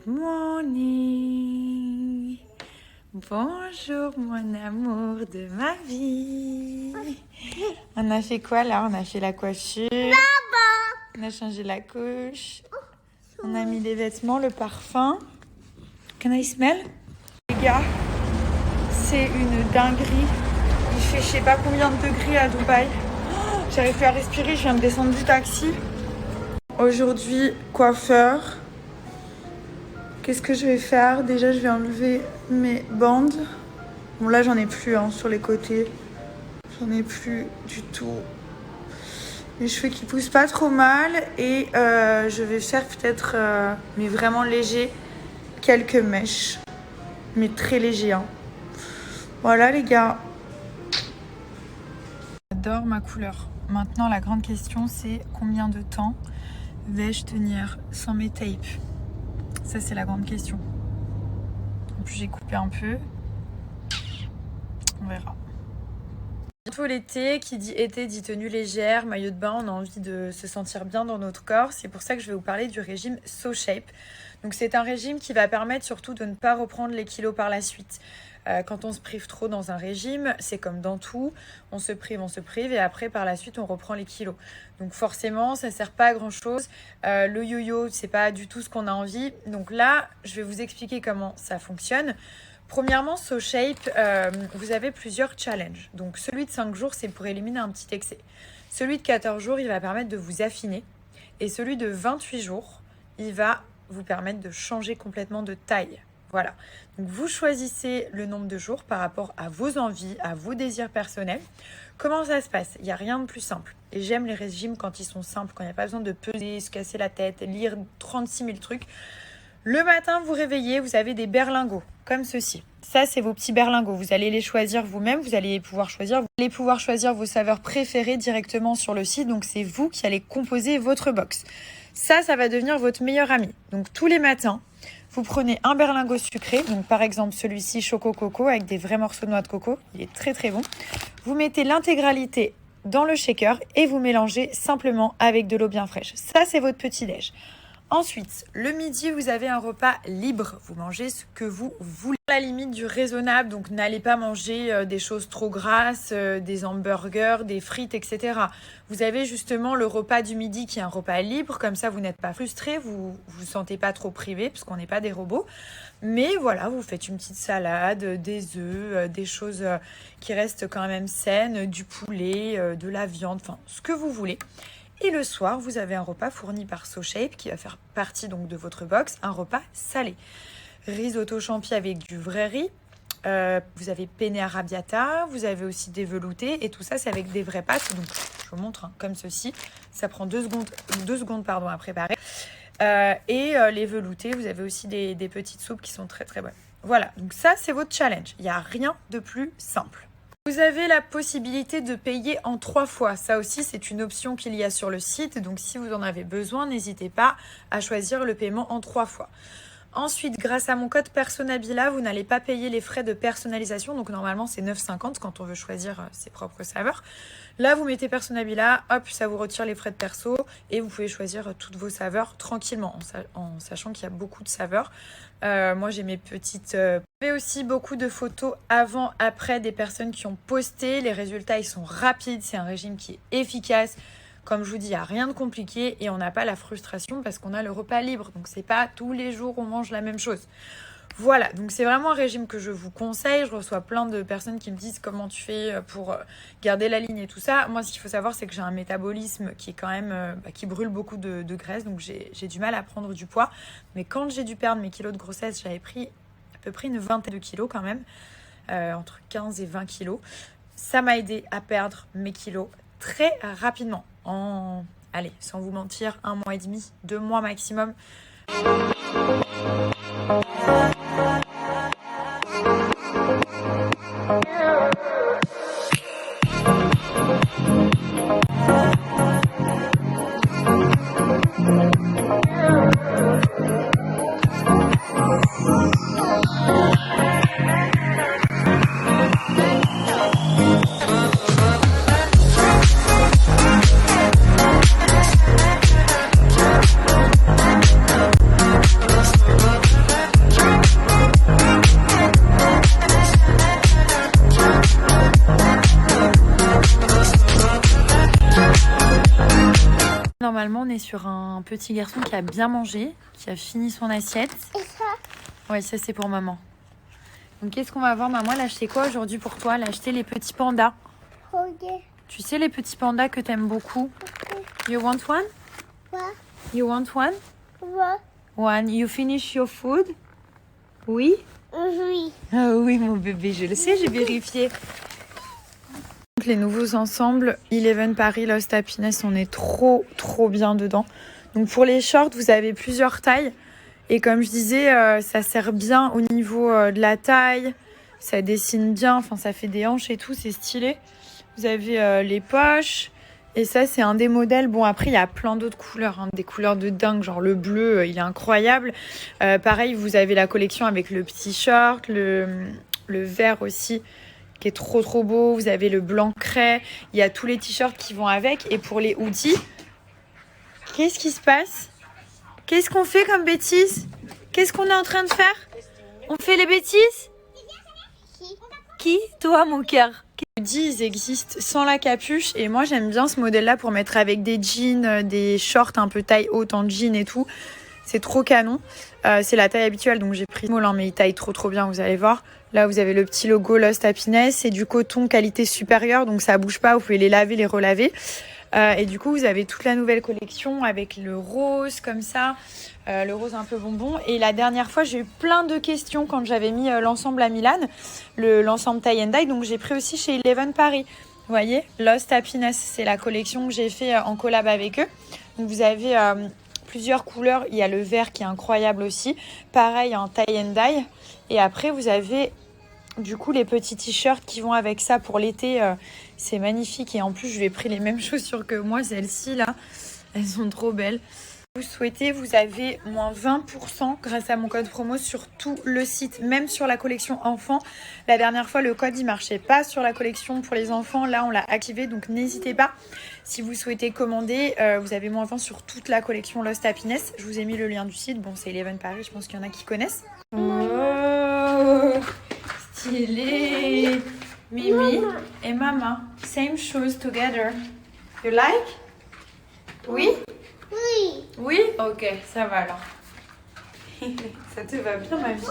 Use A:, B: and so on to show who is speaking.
A: morning. Bonjour mon amour de ma vie. On a fait quoi là? On a fait la coiffure. On a changé la couche. On a mis les vêtements, le parfum. Can I smell? Les gars, c'est une dinguerie. Il fait je sais pas combien de degrés à Dubaï. Oh, j'arrive plus à respirer, je viens de descendre du taxi. Aujourd'hui, coiffeur. Qu'est-ce que je vais faire? Déjà, je vais enlever mes bandes. Bon, là, j'en ai plus sur les côtés. J'en ai plus du tout. Les cheveux qui poussent pas trop mal. Et je vais faire peut-être, mais vraiment léger, quelques mèches. Mais très léger. Voilà, les gars. J'adore ma couleur. Maintenant, la grande question, c'est combien de temps vais-je tenir sans mes tapes? Ça, c'est la grande question. En plus, j'ai coupé un peu. On verra. Bientôt l'été, qui dit été dit tenue légère, maillot de bain, on a envie de se sentir bien dans notre corps. C'est pour ça que je vais vous parler du régime SoShape. Donc, c'est un régime qui va permettre surtout de ne pas reprendre les kilos par la suite. Quand on se prive trop dans un régime, c'est comme dans tout, on se prive et après par la suite on reprend les kilos. Donc forcément ça sert pas à grand chose. Le yo-yo c'est pas du tout ce qu'on a envie. Donc là je vais vous expliquer comment ça fonctionne. Premièrement, SoShape, vous avez plusieurs challenges. Donc celui de 5 jours c'est pour éliminer un petit excès. Celui de 14 jours il va permettre de vous affiner. Et celui de 28 jours il va vous permettre de changer complètement de taille. Voilà, donc vous choisissez le nombre de jours par rapport à vos envies, à vos désirs personnels. Comment ça se passe? Il n'y a rien de plus simple. Et j'aime les régimes quand ils sont simples, quand il n'y a pas besoin de peser, se casser la tête, lire 36 000 trucs. Le matin, vous réveillez, vous avez des berlingots, comme ceci. Ça, c'est vos petits berlingots. Vous allez les choisir vous-même, vous allez pouvoir choisir vos saveurs préférées directement sur le site. Donc, c'est vous qui allez composer votre box. Ça va devenir votre meilleur ami. Donc, tous les matins, vous prenez un berlingot sucré, donc par exemple celui-ci Choco Coco avec des vrais morceaux de noix de coco, il est très très bon. Vous mettez l'intégralité dans le shaker et vous mélangez simplement avec de l'eau bien fraîche. Ça, c'est votre petit-déj. Ensuite, le midi, vous avez un repas libre. Vous mangez ce que vous voulez. À la limite du raisonnable, donc n'allez pas manger des choses trop grasses, des hamburgers, des frites, etc. Vous avez justement le repas du midi qui est un repas libre. Comme ça, vous n'êtes pas frustré, vous vous sentez pas trop privé parce qu'on n'est pas des robots. Mais voilà, vous faites une petite salade, des œufs, des choses qui restent quand même saines, du poulet, de la viande, enfin ce que vous voulez. Et le soir, vous avez un repas fourni par SoShape qui va faire partie donc de votre box, un repas salé. Risotto champi avec du vrai riz. Vous avez penne arrabbiata, vous avez aussi des veloutés et tout ça c'est avec des vraies pâtes. Donc je vous montre comme ceci. Ça prend 2 secondes à préparer. Les veloutés, vous avez aussi des petites soupes qui sont très très bonnes. Voilà, donc ça c'est votre challenge. Il n'y a rien de plus simple. Vous avez la possibilité de payer en 3 fois. Ça aussi, c'est une option qu'il y a sur le site. Donc, si vous en avez besoin, n'hésitez pas à choisir le paiement en 3 fois. Ensuite, grâce à mon code Personabila, vous n'allez pas payer les frais de personnalisation. Donc, normalement, c'est 9,50 quand on veut choisir ses propres saveurs. Là, vous mettez Personabila, hop, ça vous retire les frais de perso et vous pouvez choisir toutes vos saveurs tranquillement en sachant qu'il y a beaucoup de saveurs. Moi, j'ai mes petites... J'ai aussi beaucoup de photos avant, après des personnes qui ont posté. Les résultats, ils sont rapides. C'est un régime qui est efficace. Comme je vous dis, il n'y a rien de compliqué et on n'a pas la frustration parce qu'on a le repas libre. Donc, c'est pas tous les jours on mange la même chose. Voilà, donc c'est vraiment un régime que je vous conseille. Je reçois plein de personnes qui me disent comment tu fais pour garder la ligne et tout ça. Moi, ce qu'il faut savoir, c'est que j'ai un métabolisme qui est quand même qui brûle beaucoup de graisse. Donc, j'ai du mal à prendre du poids. Mais quand j'ai dû perdre mes kilos de grossesse, j'avais pris à peu près une vingtaine de kilos quand même. Entre 15 et 20 kilos. Ça m'a aidé à perdre mes kilos très rapidement. Allez, sans vous mentir, 1 mois et demi, 2 mois maximum. est sur un petit garçon qui a bien mangé, qui a fini son assiette.
B: Et ça?
A: Ouais, ça c'est pour maman. Donc qu'est-ce qu'on va voir, maman? Elle a acheté quoi aujourd'hui pour toi? Elle a acheté les petits pandas.
B: Ok.
A: Tu sais les petits pandas que t'aimes beaucoup? You want one?
B: Quoi?
A: You want one?
B: Quoi?
A: One. You finish your food? Oui?
B: Oui.
A: Ah oui, mon bébé, je le sais, j'ai vérifié. Donc, les nouveaux ensembles, Eleven Paris, Lost Happiness, on est trop bien dedans. Donc pour les shorts, vous avez plusieurs tailles. Et comme je disais, ça sert bien au niveau de la taille. Ça dessine bien, enfin ça fait des hanches et tout, c'est stylé. Vous avez les poches. Et ça, c'est un des modèles. Bon, après, il y a plein d'autres couleurs, hein, des couleurs de dingue, genre le bleu, il est incroyable. Pareil, vous avez la collection avec le petit short, le vert aussi, qui est trop beau. Vous avez le blanc craie. Il y a tous les t-shirts qui vont avec. Et pour les hoodies, qu'est-ce qui se passe? Qu'est-ce qu'on fait comme bêtises? Qu'est-ce qu'on est en train de faire? On fait les bêtises? Qui? Toi, mon cœur. Les hoodies, ils existent sans la capuche. Et moi, j'aime bien ce modèle-là pour mettre avec des jeans, des shorts un peu taille haute en jean et tout. C'est trop canon. C'est la taille habituelle, donc j'ai pris small, hein, mais il taille trop bien, vous allez voir. Là, vous avez le petit logo Lost Happiness. C'est du coton qualité supérieure, donc ça bouge pas. Vous pouvez les laver, les relaver. Et du coup, vous avez toute la nouvelle collection avec le rose comme ça, le rose un peu bonbon. Et la dernière fois, j'ai eu plein de questions quand j'avais mis l'ensemble à Milan, l'ensemble tie and dye. Donc, j'ai pris aussi chez Eleven Paris. Vous voyez, Lost Happiness, c'est la collection que j'ai fait en collab avec eux. Donc, vous avez plusieurs couleurs. Il y a le vert qui est incroyable aussi. Pareil, en tie and dye. Et après, vous avez du coup les petits t-shirts qui vont avec ça pour l'été. C'est magnifique. Et en plus, je lui ai pris les mêmes chaussures que moi, celles-ci là. Elles sont trop belles. Si vous souhaitez, vous avez moins 20% grâce à mon code promo sur tout le site, même sur la collection enfants. La dernière fois, le code il marchait pas sur la collection pour les enfants. Là, on l'a activé, donc n'hésitez pas. Si vous souhaitez commander, vous avez moins 20 sur toute la collection Lost Happiness. Je vous ai mis le lien du site. Bon, c'est Eleven Paris, je pense qu'il y en a qui connaissent. Oh, stylé. Mimi et Mama, same shoes together. You like? Oui?
B: Oui.
A: Oui? Ok, ça va alors. Ça te va bien, ma vie.